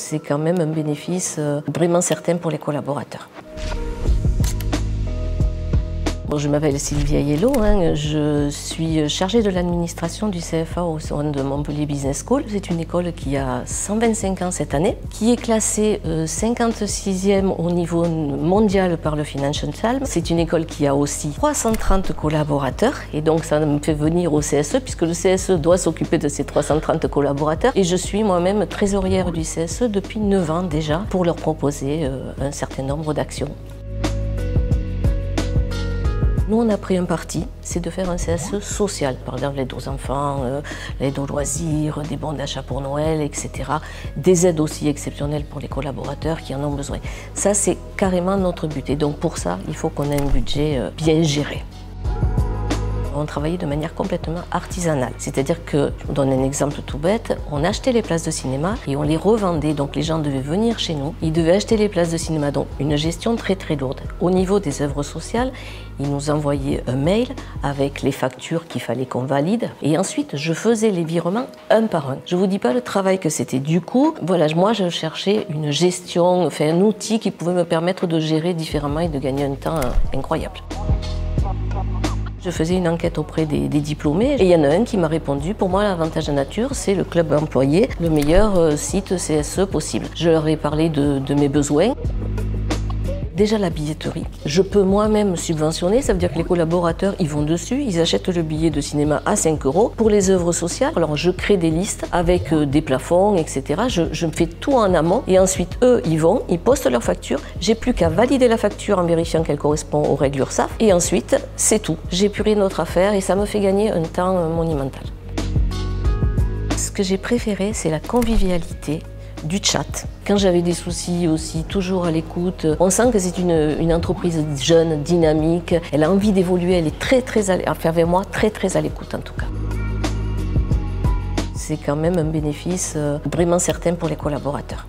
c'est quand même un bénéfice vraiment certain pour les collaborateurs. Bon, je m'appelle Sylvia Yello, je suis chargée de l'administration du CFA au sein de Montpellier Business School. C'est une école qui a 125 ans cette année, qui est classée 56e au niveau mondial par le Financial Times. C'est une école qui a aussi 330 collaborateurs et donc ça me fait venir au CSE puisque le CSE doit s'occuper de ces 330 collaborateurs et je suis moi-même trésorière du CSE depuis 9 ans déjà pour leur proposer un certain nombre d'actions. Nous, on a pris un parti, c'est de faire un CSE social, par exemple l'aide aux enfants, l'aide aux loisirs, des bons d'achat pour Noël, etc. Des aides aussi exceptionnelles pour les collaborateurs qui en ont besoin. Ça, c'est carrément notre but. Et donc pour ça, il faut qu'on ait un budget bien géré. On travaillait de manière complètement artisanale. C'est-à-dire que, je vous donne un exemple tout bête, on achetait les places de cinéma et on les revendait. Donc les gens devaient venir chez nous, ils devaient acheter les places de cinéma. Donc une gestion très très lourde. Au niveau des œuvres sociales, ils nous envoyaient un mail avec les factures qu'il fallait qu'on valide. Et ensuite, je faisais les virements un par un. Je ne vous dis pas le travail que c'était. Du coup, voilà, moi je cherchais une gestion, enfin un outil qui pouvait me permettre de gérer différemment et de gagner un temps incroyable. Je faisais une enquête auprès des diplômés et il y en a un qui m'a répondu, pour moi l'Avantage Nature c'est le club employé, le meilleur site CSE possible. Je leur ai parlé de mes besoins. Déjà la billetterie, je peux moi-même subventionner, ça veut dire que les collaborateurs ils vont dessus, ils achètent le billet de cinéma à 5 €. Pour les œuvres sociales, alors je crée des listes avec des plafonds, etc. Je fais tout en amont et ensuite eux ils vont, ils postent leur facture, j'ai plus qu'à valider la facture en vérifiant qu'elle correspond aux règles URSSAF et ensuite c'est tout. J'ai plus rien d'autre à faire et ça me fait gagner un temps monumental. Ce que j'ai préféré c'est la convivialité du chat. Quand j'avais des soucis aussi, toujours à l'écoute. On sent que c'est une entreprise jeune, dynamique. Elle a envie d'évoluer, elle est très avec moi, très à l'écoute en tout cas. C'est quand même un bénéfice vraiment certain pour les collaborateurs.